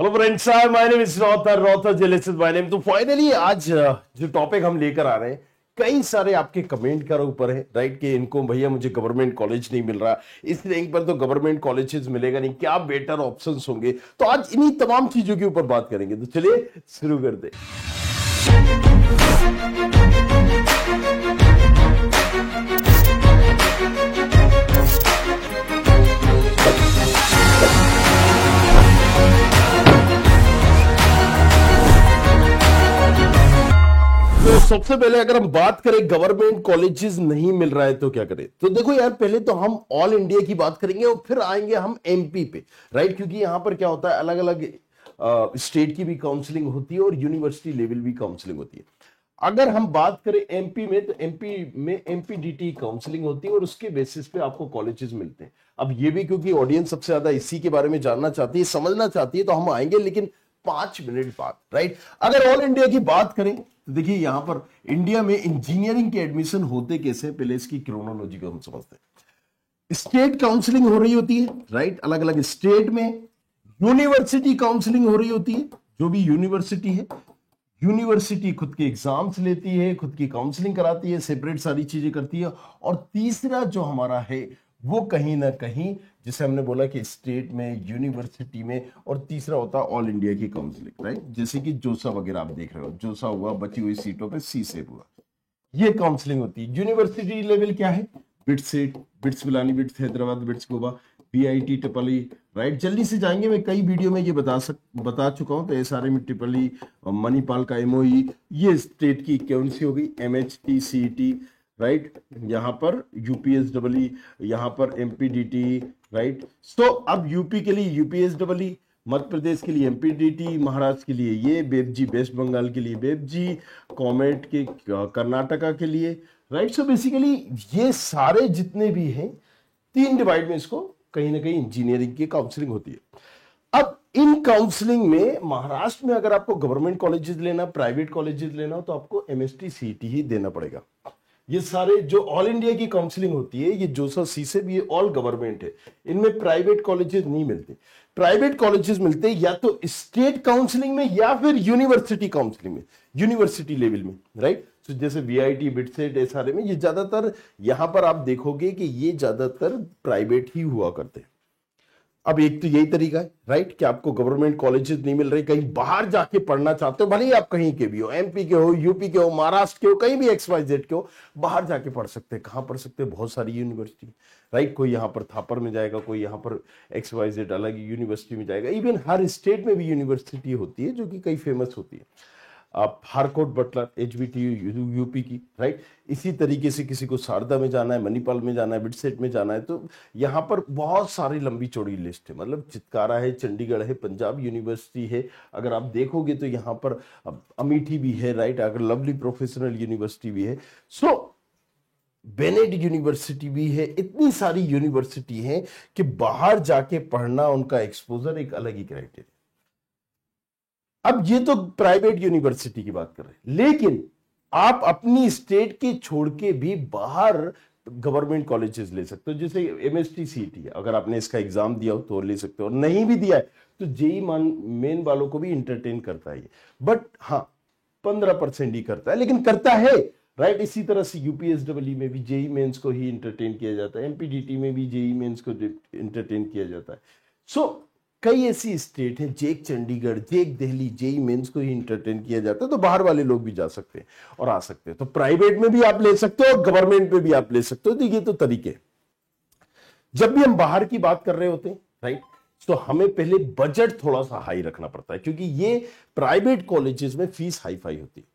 Hello friends, my name is रॉथर जेलेसिस my name. तो फाइनली आज जो टॉपिक हम लेकर आ रहे हैं, कई सारे आपके कमेंट के ऊपर है, राइट, कि इनको भैया मुझे गवर्नमेंट कॉलेज नहीं मिल रहा, इस रैंक पर तो गवर्नमेंट कॉलेजेस मिलेगा नहीं, क्या बेटर ऑप्शंस होंगे। तो आज इन्हीं तमाम चीजों के ऊपर बात करेंगे। तो चलिए शुरू करते हैं। तो सबसे पहले अगर हम बात करें गवर्नमेंट कॉलेजेस नहीं मिल रहा है तो क्या करें, तो देखो यार, पहले तो हम ऑल इंडिया की बात करेंगे और फिर आएंगे हम एमपी पे, राइट। क्योंकि यहां पर क्या होता है, अलग अलग स्टेट की भी काउंसलिंग होती है और यूनिवर्सिटी लेवल भी काउंसलिंग होती है। अगर हम बात करें एमपी में, तो एमपी में एमपीडीटी काउंसलिंग होती है और उसके बेसिस पे आपको कॉलेजेस मिलते हैं। अब ये भी क्योंकि ऑडियंस सबसे ज्यादा इसी के बारे में जानना चाहती है, समझना चाहती है, तो हम आएंगे लेकिन 5 मिनट बाद, राइट। अगर ऑल इंडिया की बात करें तो देखिए, यहां पर इंडिया में इंजीनियरिंग के एडमिशन होते कैसे, पहले इसकी क्रोनोलॉजी को हम समझते हैं। स्टेट काउंसलिंग हो रही होती है, राइट, अलग अलग स्टेट में। यूनिवर्सिटी काउंसलिंग हो रही होती है, जो भी यूनिवर्सिटी है, यूनिवर्सिटी खुद के एग्जाम्स लेती है, खुद की काउंसलिंग कराती है, सेपरेट सारी चीजें करती है। और तीसरा जो हमारा है वो कहीं ना कहीं, जिसे हमने बोला कि स्टेट में, यूनिवर्सिटी में, और तीसरा होता है ऑल इंडिया की काउंसलिंग, राइट। जैसे कि जोसा वगैरह आप देख रहे हो, जोसा हुआ, बची हुई सीटों पे सी सेप हुआ, ये काउंसलिंग होती है। यूनिवर्सिटी लेवल क्या है, बिट्स सेट, BITS Pilani, BITS Hyderabad, BITS Goa, BIT टिपली, राइट। जल्दी से जाएंगे, मैं कई वीडियो में ये बता चुका हूं। तो एसआरएम टिपली, मणिपाल का एमओई, ये स्टेट की कौन सी होगी, एमएचटी, सीईटी, राइट। यहाँ पर यूपीएसडब्ल्यू, यहाँ पर एमपीडीटी, राइट। सो अब यूपी के लिए यूपीएसडब्ल्यू, मध्य प्रदेश के लिए एमपीडीटी, महाराष्ट्र के लिए ये बेबजी, वेस्ट बंगाल के लिए बेबजी, कॉमेट के कर्नाटका के लिए, राइट। सो बेसिकली ये सारे जितने भी हैं, 3 डिवाइड में इसको कहीं ना कहीं इंजीनियरिंग की काउंसलिंग होती है। अब इन काउंसलिंग में महाराष्ट्र में अगर आपको गवर्नमेंट कॉलेजेस लेना, प्राइवेट कॉलेजेस लेना हो, तो आपको एमएसटी सीईटी ही देना पड़ेगा। ये सारे जो ऑल इंडिया की काउंसलिंग होती है, ये जोसा सी से भी, ये ऑल गवर्नमेंट है, इनमें प्राइवेट कॉलेजेस नहीं मिलते। प्राइवेट कॉलेजेस मिलते या तो स्टेट काउंसलिंग में या फिर यूनिवर्सिटी काउंसलिंग में, यूनिवर्सिटी लेवल में, राइट। तो जैसे वीआईटी, बिटसेट, ये सारे में, ये ज्यादातर यहां पर आप देखोगे कि ये ज्यादातर प्राइवेट ही हुआ करते हैं। अब एक तो यही तरीका है, राइट, कि आपको गवर्नमेंट कॉलेजेस नहीं मिल रहे, कहीं बाहर जाके पढ़ना चाहते हो, भले ही आप कहीं के भी हो, एमपी के हो, यूपी के हो, महाराष्ट्र के हो, कहीं भी XYZ के हो, बाहर जाके पढ़ सकते हैं। कहां पढ़ सकते हैं, बहुत सारी यूनिवर्सिटी, राइट। कोई यहां पर थापर में जाएगा, कोई यहां पर XYZ अलग यूनिवर्सिटी में जाएगा। इवन हर स्टेट में भी यूनिवर्सिटी होती है जो कि कई फेमस होती है। आप हारकोट बटलर, HBTU यूपी की, राइट। इसी तरीके से किसी को शारदा में जाना है, मणिपाल में जाना है, बिटसेट में जाना है, तो यहाँ पर बहुत सारी लंबी चौड़ी लिस्ट है। मतलब चितकारा है, चंडीगढ़ है, पंजाब यूनिवर्सिटी है, अगर आप देखोगे तो यहाँ पर अमेठी भी है, राइट। अगर लवली प्रोफेशनल यूनिवर्सिटी भी है, सो बेनेट यूनिवर्सिटी भी है। इतनी सारी यूनिवर्सिटी है कि बाहर जाके पढ़ना, उनका एक्सपोजर एक अलग ही क्राइटेरिया। अब ये तो प्राइवेट यूनिवर्सिटी की बात कर रहे हैं, लेकिन आप अपनी स्टेट के छोड़ के भी बाहर गवर्नमेंट कॉलेजेस ले सकते हो। जैसे एमएसटी सीईटी, अगर आपने इसका एग्जाम दिया हो तो ले सकते हो, और नहीं भी दिया है तो जेई मेन वालों को भी इंटरटेन करता है, बट हाँ 15% ही करता है, लेकिन करता है, राइट। इसी तरह से यूपीएसडब्ल्यू में भी जेई मेंस को ही इंटरटेन किया जाता है, एमपीडीटी में भी जेई मेंस को इंटरटेन किया जाता है। सो कई ऐसी स्टेट हैं, जेक चंडीगढ़, जेक दिल्ली, जेई मेंस को ही इंटरटेन किया जाता है, तो बाहर वाले लोग भी जा सकते हैं और आ सकते हैं। तो प्राइवेट में भी आप ले सकते हो और गवर्नमेंट में भी आप ले सकते हो। तो ये तो तरीके। जब भी हम बाहर की बात कर रहे होते हैं, राइट, तो हमें पहले बजट थोड़ा सा हाई रखना पड़ता है, क्योंकि ये प्राइवेट कॉलेजेस में फीस हाई फाई होती है,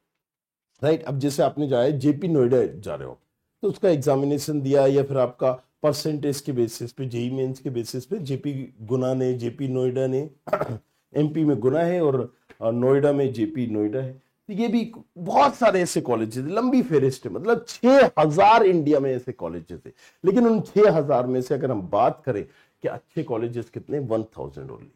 राइट। अब जैसे आपने जाए जेपी नोएडा जा रहे हो, तो उसका एग्जामिनेशन दिया, या फिर आपका परसेंटेज के बेसिस पे, जेई मेंस के बेसिस पे, जेपी नोएडा ने एमपी में गुना है और नोएडा में जेपी नोएडा है। तो ये भी बहुत सारे ऐसे कॉलेजेस, लंबी फेरिस्ट है, मतलब 6000 इंडिया में ऐसे कॉलेजेस है। लेकिन उन 6000 में से अगर हम बात करें कि अच्छे कॉलेजेस कितने, 1000 ओनली।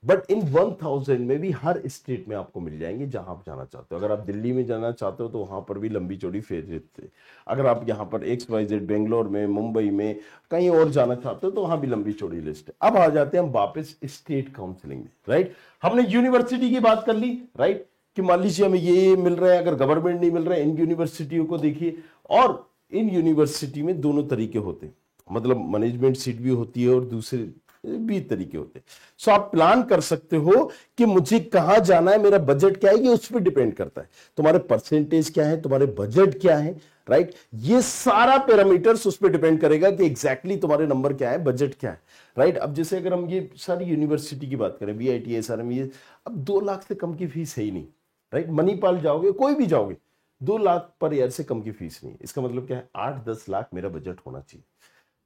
बट इन 1000 में भी हर स्टेट में आपको मिल जाएंगे जहां आप जाना चाहते हो। अगर आप दिल्ली में जाना चाहते हो तो वहां पर भी लंबी चौड़ी फेवरेट थे। अगर आप यहाँ पर XYZ बेंगलोर में, मुंबई में, कहीं और जाना चाहते हो तो वहां भी लंबी चौड़ी लिस्ट है। अब आ जाते हैं हम वापस स्टेट काउंसलिंग में, राइट। हमने यूनिवर्सिटी की बात कर ली, राइट, कि मान लीजिए हमें ये मिल रहा है, अगर गवर्नमेंट नहीं मिल रहा है, इन यूनिवर्सिटियों को देखिए। और इन यूनिवर्सिटी में दोनों तरीके होते हैं, मतलब मैनेजमेंट सीट भी होती है और दूसरे भी तरीके होते हैं। सो आप प्लान कर सकते हो कि मुझे कहां जाना है, मेरा बजट क्या है, ये उस पर डिपेंड करता है। तुम्हारे परसेंटेज क्या है, तुम्हारे बजट क्या है, राइट, ये सारा पैरामीटर्स उस पर डिपेंड करेगा कि एग्जैक्टली तुम्हारे नंबर क्या है, बजट क्या है, राइट। अब जैसे अगर हम ये सारी यूनिवर्सिटी की बात करें, VIT, SRM, ये अब 2 लाख से कम की फीस है ही नहीं, राइट। मणिपाल जाओगे, कोई भी जाओगे, 2 लाख पर ईयर से कम की फीस नहीं। इसका मतलब क्या है, 8-10 लाख मेरा बजट होना चाहिए।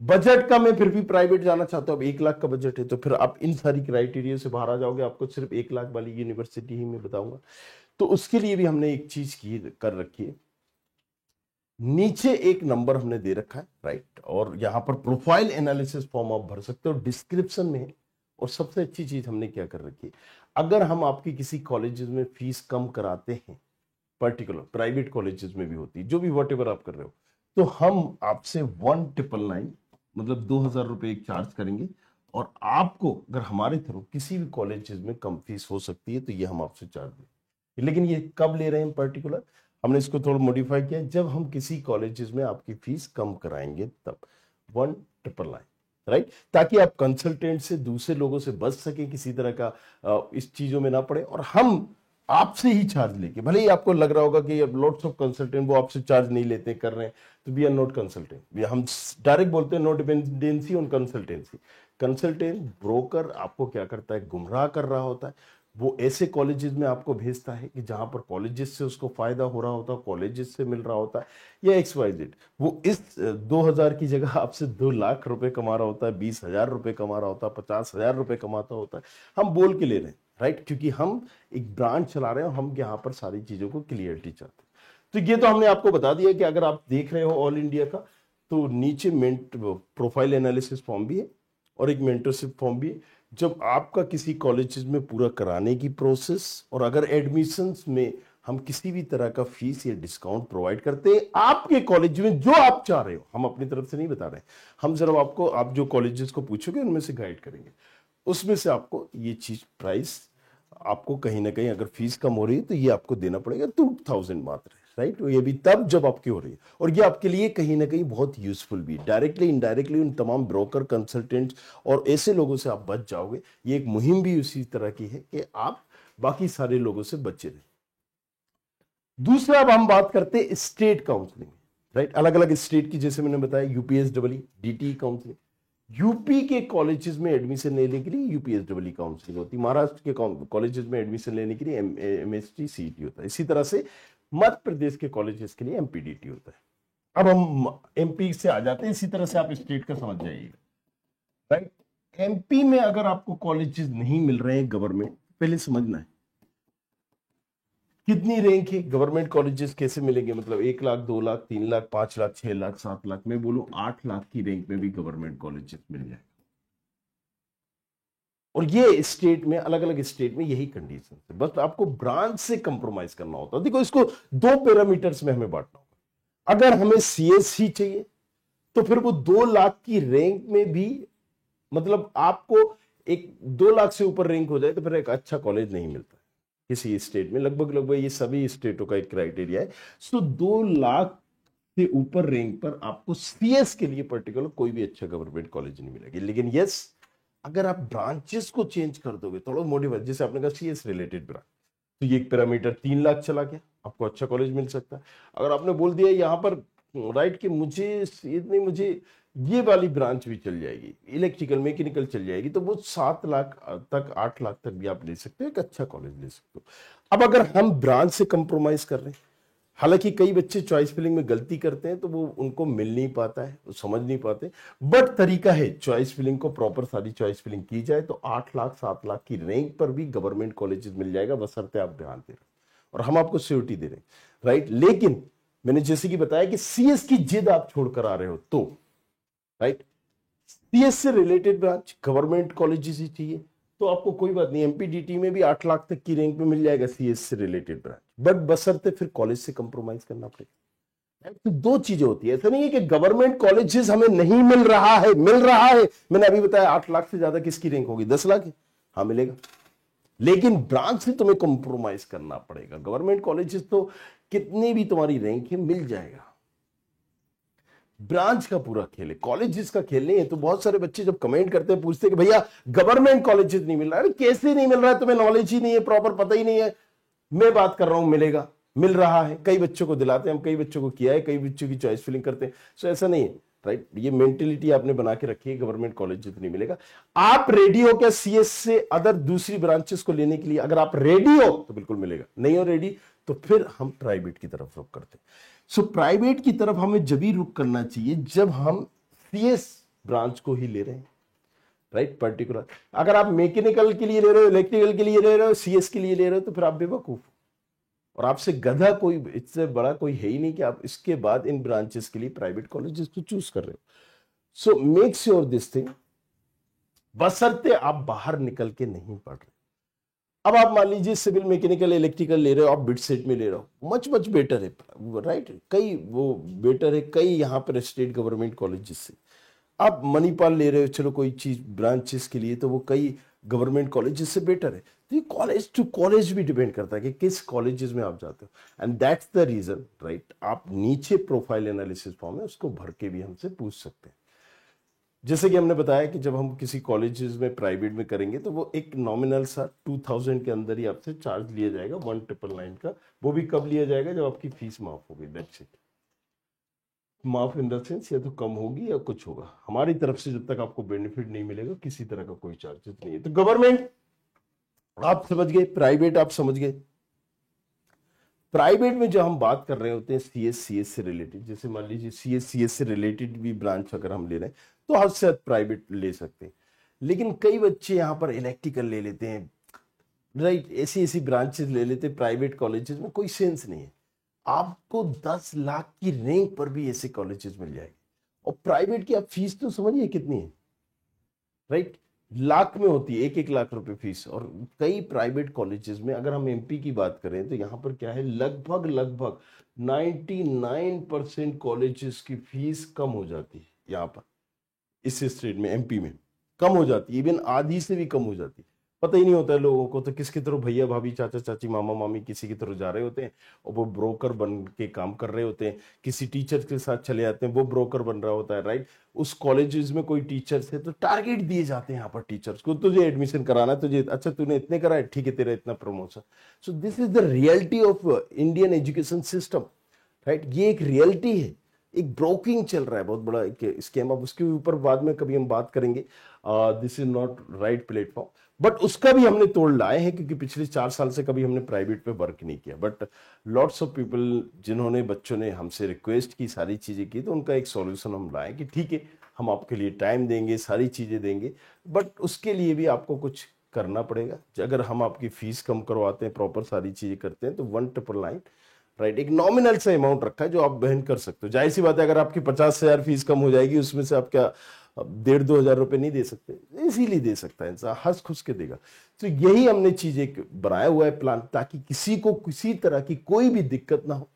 बजट का मैं फिर भी प्राइवेट जाना चाहता हूं, अब 1 लाख का बजट है, तो फिर आप इन सारी क्राइटेरिया से बाहर आ जाओगे। आपको सिर्फ 1 लाख वाली यूनिवर्सिटी ही मैं बताऊंगा। तो उसके लिए भी हमने एक चीज की कर रखी है, नीचे एक नंबर हमने दे रखा है, राइट। और यहां पर प्रोफाइल एनालिसिस फॉर्म आप भर सकते हो, डिस्क्रिप्शन में है। और सबसे अच्छी चीज हमने क्या कर रखी है, अगर हम आपकी किसी कॉलेजेस में फीस कम कराते हैं, पर्टिकुलर प्राइवेट कॉलेजेस में भी होती है, जो भी वॉट एवर आप कर रहे हो, तो हम आपसे 1999 मतलब 2000 रुपए एक चार्ज करेंगे। और आपको अगर हमारे थ्रू किसी भी कॉलेजेस में कम फीस हो सकती है तो ये हम आपसे चार्ज लेंगे। लेकिन ये कब ले रहे हैं पर्टिकुलर, हमने इसको थोड़ा मॉडिफाई किया, जब हम किसी कॉलेजेस में आपकी फीस कम कराएंगे तब 1999, राइट, ताकि आप कंसल्टेंट से, दूसरे लोगों से बच सके, किसी तरह का इस चीजों में ना पड़े। और हम आपसे ही चार्ज लेके, भले ही आपको लग रहा होगा कि अब लॉट्स ऑफ कंसल्टेंट वो आपसे चार्ज नहीं लेते कर रहे हैं, तो वी आर नॉट कंसल्टेंट। हम डायरेक्ट बोलते हैं no dependency on consultancy. Consultant broker आपको क्या करता है, गुमराह कर रहा होता है। वो ऐसे कॉलेजेस में आपको भेजता है कि जहां पर कॉलेजेस से उसको फायदा हो रहा होता है, कॉलेजेस से मिल रहा होता है, या XYZ। वो इस 2000 की जगह आपसे 2 लाख रुपए कमा रहा होता है, 20,000 रुपए कमा रहा होता है, 50,000 रुपए कमाता होता है। हम बोल के ले रहे हैं, राइट, क्योंकि हम एक ब्रांच चला रहे हैं, हम यहाँ पर सारी चीजों को क्लियरिटी चाहते हैं। तो ये तो हमने आपको बता दिया कि अगर आप देख रहे हो ऑल इंडिया का, तो नीचे प्रोफाइल एनालिसिस फॉर्म भी है और एक मेंटरशिप फॉर्म भी है। जब आपका किसी कॉलेजेस में पूरा कराने की प्रोसेस, और अगर एडमिशंस में हम किसी भी तरह का फीस या डिस्काउंट प्रोवाइड करते हैं आपके कॉलेज में, जो आप चाह रहे हो, हम अपनी तरफ से नहीं बता रहे हैं, हम जरा आपको, आप जो कॉलेजेस को पूछोगे उनमें से गाइड करेंगे, उसमें से आपको ये चीज प्राइस, आपको कहीं ना कहीं अगर फीस कम हो रही है तो ये आपको देना पड़ेगा 2000 मात्र, राइट। ये भी तब जब आपकी हो रही है, और ये आपके लिए कहीं ना कहीं बहुत यूजफुल भी, डायरेक्टली इनडायरेक्टली उन तमाम ब्रोकर, कंसल्टेंट्स और ऐसे लोगों से आप बच जाओगे। ये एक मुहिम भी उसी तरह की है कि आप बाकी सारे लोगों से बचे रहे। दूसरा, अब हम बात करते हैं स्टेट काउंसलिंग, राइट। अलग अलग स्टेट की, जैसे मैंने बताया, UPSEE, DTE काउंसलिंग। यूपी के कॉलेजेस में एडमिशन लेने के लिए UPSEE काउंसलिंग होती है। महाराष्ट्र के कॉलेजेस में एडमिशन लेने के लिए MST CET होता है। इसी तरह से मध्य प्रदेश के कॉलेजेस के लिए MPDT होता है। अब हम MP से आ जाते हैं, इसी तरह से आप स्टेट का समझ जाइएगा, राइट। MP में अगर आपको कॉलेजेस नहीं मिल रहे हैं गवर्नमेंट, पहले समझना है कितनी रैंक है, गवर्नमेंट कॉलेजेस कैसे मिलेंगे, मतलब 1 लाख, 2 लाख, 3 लाख, 5 लाख, 6 लाख, 7 लाख, मैं बोलूं 8 लाख की रैंक में भी गवर्नमेंट कॉलेजेस मिल जाए। और ये स्टेट में, अलग अलग स्टेट में यही कंडीशन है, बस आपको ब्रांच से कंप्रोमाइज करना होता है। देखो, इसको 2 पैरामीटर्स में हमें बांटना होगा। अगर हमें CS ही चाहिए तो फिर वो 2 लाख की रैंक में भी, मतलब आपको एक 2 लाख से ऊपर रैंक हो जाए तो फिर एक अच्छा कॉलेज नहीं मिलता किसी स्टेट में। लगभग लगभग ये सभी स्टेटों का एक क्राइटेरिया है। सो 2 लाख से ऊपर रैंक पर आपको CS के लिए पर्टिकुलर कोई भी अच्छा गवर्नमेंट कॉलेज नहीं मिलेगी। लेकिन यस, अगर आप ब्रांचेस को चेंज कर दोगे, थोड़ा मोटिव, जैसे आपने कहा CS रिलेटेड ब्रांच, तो ये एक पैरामीटर 3 लाख चला गया, आपको अच्छा कॉलेज मिल सकता है। अगर आपने बोल दिया यहां पर, राइट, कि मुझे नहीं, मुझे ये वाली ब्रांच भी चल जाएगी, इलेक्ट्रिकल मैकेनिकल चल जाएगी, तो वो 7 लाख तक, 8 लाख तक भी आप ले सकते हो, एक अच्छा कॉलेज ले सकते हो। अब अगर हम ब्रांच से कंप्रोमाइज कर रहे हैं, हालांकि कई बच्चे चॉइस फिलिंग में गलती करते हैं तो वो उनको मिल नहीं पाता है, वो समझ नहीं पाते, बट तरीका है चॉइस फिलिंग को प्रॉपर, सारी चॉइस फिलिंग की जाए तो 8 लाख 7 लाख की रैंक पर भी गवर्नमेंट कॉलेजेस मिल जाएगा, बशर्ते आप ध्यान दे रहे हो और हम आपको सिक्योरिटी दे रहे हैं, राइट। लेकिन मैंने जैसे कि बताया कि CS की जिद आप छोड़कर आ रहे हो तो, राइट, CS से रिलेटेड ब्रांच गवर्नमेंट कॉलेजेस ही चाहिए, तो आपको कोई बात नहीं, एमपीडीटी में भी 8 लाख तक की रैंक पे मिल जाएगा सीएस से रिलेटेड ब्रांच, बट बशर्ते फिर कॉलेज से कंप्रोमाइज करना पड़ेगा। तो दो चीजें होती है, ऐसा नहीं है कि गवर्नमेंट कॉलेजेस हमें नहीं मिल रहा है, मिल रहा है। मैंने अभी बताया 8 लाख से ज्यादा किसकी रैंक होगी, 10 लाख है, हाँ मिलेगा, लेकिन ब्रांच से तुम्हें कंप्रोमाइज करना पड़ेगा। गवर्नमेंट कॉलेजेस तो कितनी भी तुम्हारी रैंक है मिल जाएगा, ब्रांच का पूरा खेल है, कॉलेजेस का खेल नहीं है। तो बहुत सारे बच्चे जब कमेंट करते हैं पूछते हैं कि भैया गवर्नमेंट कॉलेजेस नहीं मिल रहा है, अरे कैसे नहीं मिल रहा है, तुम्हें नॉलेज ही नहीं है, प्रॉपर पता ही नहीं है। मैं बात कर रहा हूं मिलेगा, मिल रहा है, कई बच्चों को दिलाते हैं हम, कई बच्चों को किया है, कई बच्चों की चॉइस फिलिंग करते हैं। सो ऐसा नहीं है, राइट, ये मेंटेलिटी आपने बना के रखी है, गवर्नमेंट कॉलेज नहीं मिलेगा। आप रेडी हो क्या सीएस से अदर दूसरी ब्रांचेस को लेने के लिए? अगर आप रेडी हो तो बिल्कुल मिलेगा, नहीं हो रेडी तो फिर हम प्राइवेट की तरफ रुख करते हैं। सो प्राइवेट की तरफ हमें जब ही रुख करना चाहिए जब हम सीएस ब्रांच को ही ले रहे हैं, राइट, पर्टिकुलर। अगर आप मैकेनिकल के लिए ले रहे हो, इलेक्ट्रिकल के लिए ले रहे हो, सीएस के लिए ले रहे हो, तो फिर आप बेवकूफ हो और आपसे गधा कोई, इससे बड़ा कोई है ही नहीं कि आप इसके बाद इन ब्रांचेस के लिए प्राइवेट कॉलेजेस को चूज कर रहे हो। So make sure this thing, बशर्ते आप बाहर निकल के नहीं पढ़ रहे। अब आप मान लीजिए सिविल, मैकेनिकल, इलेक्ट्रिकल ले रहे हो, आप बिटसेट में ले रहे हो, मच मच बेटर है, राइट, कई वो बेटर है कई यहाँ पर स्टेट गवर्नमेंट कॉलेजेस से। आप मणिपाल ले रहे हो, चलो कोई चीज ब्रांचेस के लिए, तो वो कई गवर्नमेंट कॉलेजेस से बेटर है। तो ये कॉलेज टू कॉलेज भी डिपेंड करता है कि किस कॉलेजेस में आप जाते हो, and that's the reason, right. आप नीचे प्रोफाइल एनालिसिस फॉर्म है, उसको भर के भी हमसे पूछ सकते हैं। जैसे कि हमने बताया कि जब हम किसी कॉलेजेस में प्राइवेट में करेंगे तो वो एक नॉमिनल सा 2000 के अंदर ही आपसे चार्ज लिया जाएगा, 1999 का। वो भी कब लिया जाएगा, जब आपकी फीस माफ होगी, दैट्स इट। माफ इन द सेंस या तो कम होगी या कुछ होगा, हमारी तरफ से जब तक आपको बेनिफिट नहीं मिलेगा किसी तरह का कोई चार्जेस नहीं है। तो गवर्नमेंट आप समझ गए, प्राइवेट आप समझ गए। प्राइवेट में जो हम बात कर रहे होते हैं सीएस से रिलेटेड, जैसे मान लीजिए सीएस से रिलेटेड भी ब्रांच अगर हम ले रहे हैं तो हद से हद प्राइवेट ले सकते हैं। लेकिन कई बच्चे यहाँ पर इलेक्ट्रिकल ले लेते हैं, राइट, ऐसी ऐसी ब्रांचेस ले लेते हैं प्राइवेट कॉलेजेस में, कोई सेंस नहीं है। आपको 10 लाख की रैंक पर भी ऐसे कॉलेजेस मिल जाएंगे, और प्राइवेट की आप फीस तो समझिए कितनी है, राइट, लाख में होती है, 1-1 लाख रुपए फीस। और कई प्राइवेट कॉलेजेस में अगर हम एमपी की बात करें तो यहाँ पर क्या है, लगभग लगभग 99% कॉलेजेस की फीस कम हो जाती है यहाँ पर, इस स्टेट में, एमपी में कम हो जाती है, इवन आधी से भी कम हो जाती है। पता ही नहीं होता है लोगों को, तो किसके तरह भैया भाभी चाचा चाची मामा मामी किसी की तरह जा रहे होते हैं और वो ब्रोकर बन के काम कर रहे होते हैं, किसी टीचर के साथ चले जाते हैं, वो ब्रोकर बन रहा होता है, राइट। उस कॉलेजेस में कोई टीचर्स है तो टारगेट दिए जाते हैं यहाँ पर टीचर्स को, तुझे एडमिशन कराना है, तुझे अच्छा तूने इतने करा है, ठीक है तेरा इतना promotion. So this is the reality of Indian education system, right. ये एक रियलिटी है, एक ब्रोकिंग चल रहा है, बहुत बड़ा एक स्कैम। अब उसके ऊपर बाद में कभी हम बात करेंगे, this is not right platform, but उसका भी हमने तोड़ लाए हैं, क्योंकि पिछले 4 साल से कभी हमने प्राइवेट पे वर्क नहीं किया। बट लॉट्स ऑफ पीपल, जिन्होंने बच्चों ने हमसे रिक्वेस्ट की, सारी चीजें की, तो उनका एक सॉल्यूशन हम लाए कि ठीक है हम आपके लिए टाइम देंगे, सारी चीजें देंगे, बट उसके लिए भी आपको कुछ करना पड़ेगा। अगर हम आपकी फीस कम करवाते हैं, प्रॉपर सारी चीजें करते हैं, तो 1999, राइट, एक नॉमिनल सा अमाउंट रखा है जो आप बहन कर सकते हो। जाहिर सी बात है, अगर आपकी 50,000 फीस कम हो जाएगी, उसमें से आप क्या 1,500-2,000 रुपए नहीं दे सकते, इजीली दे सकता है इंसान, हंस खुश के देगा। तो यही हमने चीज एक बनाया हुआ है प्लान, ताकि किसी को किसी तरह की कोई भी दिक्कत ना हो।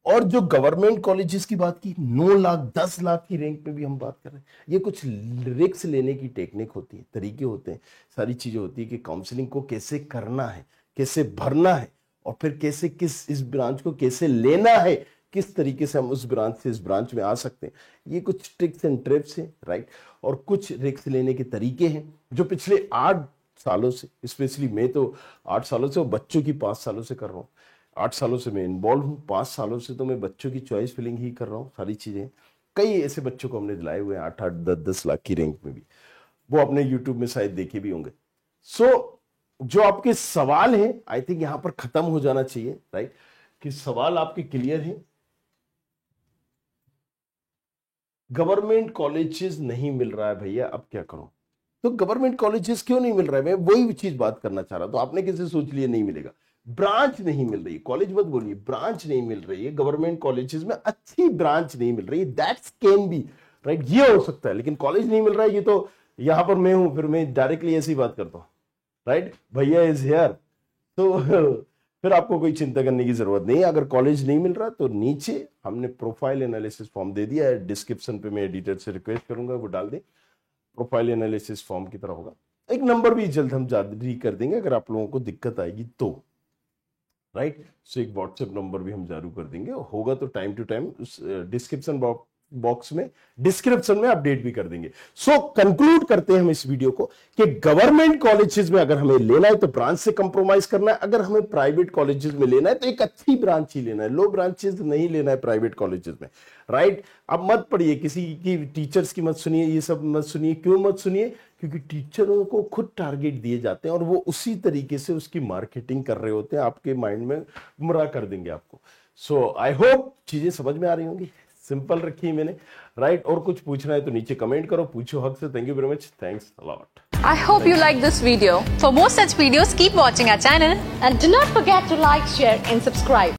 और जो गवर्नमेंट कॉलेजेस की बात की, 9 लाख 10 लाख की रैंक पे भी हम बात कर रहे हैं, ये कुछ रिस्क लेने की टेक्निक होती है, तरीके होते हैं, सारी चीजें होती है कि काउंसलिंग को कैसे करना है, कैसे भरना है, और फिर कैसे इस ब्रांच को कैसे लेना है, किस तरीके से हम उस ब्रांच से इस ब्रांच में आ सकते हैं। ये कुछ ट्रिक्स एंड ट्रिप्स हैं, राइट, और कुछ रिस्क लेने के तरीके हैं जो पिछले 8 सालों से, स्पेशली मैं तो 8 सालों से और बच्चों की 5 सालों से कर रहा हूँ। 8 सालों से मैं इन्वॉल्व हूँ, 5 सालों से तो मैं बच्चों की चॉइस फिलिंग ही कर रहा हूँ, सारी चीजें। कई ऐसे बच्चों को हमने दिलाए हुए हैं 8-8 10-10 लाख की रैंक में भी, वो अपने यूट्यूब में शायद देखे भी होंगे। सो जो आपके सवाल है, आई थिंक यहां पर खत्म हो जाना चाहिए, राइट, कि सवाल आपके क्लियर है। गवर्नमेंट कॉलेजेस नहीं मिल रहा है भैया, अब क्या करूं? तो गवर्नमेंट कॉलेजेस क्यों नहीं मिल रहा है, मैं वही चीज बात करना चाह रहा। तो आपने कैसे सोच लिया नहीं मिलेगा? ब्रांच नहीं मिल रही, कॉलेज मत बोलिए, ब्रांच नहीं मिल रही है गवर्नमेंट कॉलेजेस में, अच्छी ब्रांच नहीं मिल रही है, दैट्स कैन बी, राइट, ये हो सकता है। लेकिन कॉलेज नहीं मिल रहा है, ये तो यहां पर मैं हूं, फिर मैं डायरेक्टली ऐसी बात करता हूं, राइट, भैया इज हियर। तो फिर आपको कोई चिंता करने की जरूरत नहीं है। अगर कॉलेज नहीं मिल रहा तो नीचे हमने प्रोफाइल एनालिसिस फॉर्म दे दिया है, डिस्क्रिप्शन पे मैं एडिटर से रिक्वेस्ट करूंगा वो डाल दे, प्रोफाइल एनालिसिस फॉर्म की तरह होगा। एक नंबर भी जल्द हम जारी कर देंगे अगर आप लोगों को दिक्कत आएगी तो, राइट। सो एक व्हाट्सएप नंबर भी हम जारी कर देंगे, होगा तो टाइम टू टाइम उस डिस्क्रिप्शन बॉक्स में, डिस्क्रिप्शन में अपडेट भी कर देंगे। सो कंक्लूड करते हैं हम इस वीडियो को कि गवर्नमेंट कॉलेजेस में अगर हमें लेना है तो ब्रांच से कंप्रोमाइज करना है, अगर हमें प्राइवेट कॉलेजेस में लेना है तो एक अच्छी ब्रांच ही लेना है, लो ब्रांचेस नहीं लेना है प्राइवेट कॉलेजेस में, राइट। अब मत पढ़िए किसी की, टीचर्स की मत सुनिए, ये सब मत सुनिए। क्यों मत सुनिए? क्योंकि टीचरों को खुद टारगेट दिए जाते हैं और वो उसी तरीके से उसकी मार्केटिंग कर रहे होते हैं, आपके माइंड में गुमराह कर देंगे आपको। सो आई होप चीजें समझ में आ रही होंगी, सिंपल रखी है मैंने, राइट। और कुछ पूछना है तो नीचे कमेंट करो, पूछो हक से। Thank you very much, thanks a lot. I hope you like this video. For more such videos, keep watching our channel and do not forget to like, share and subscribe.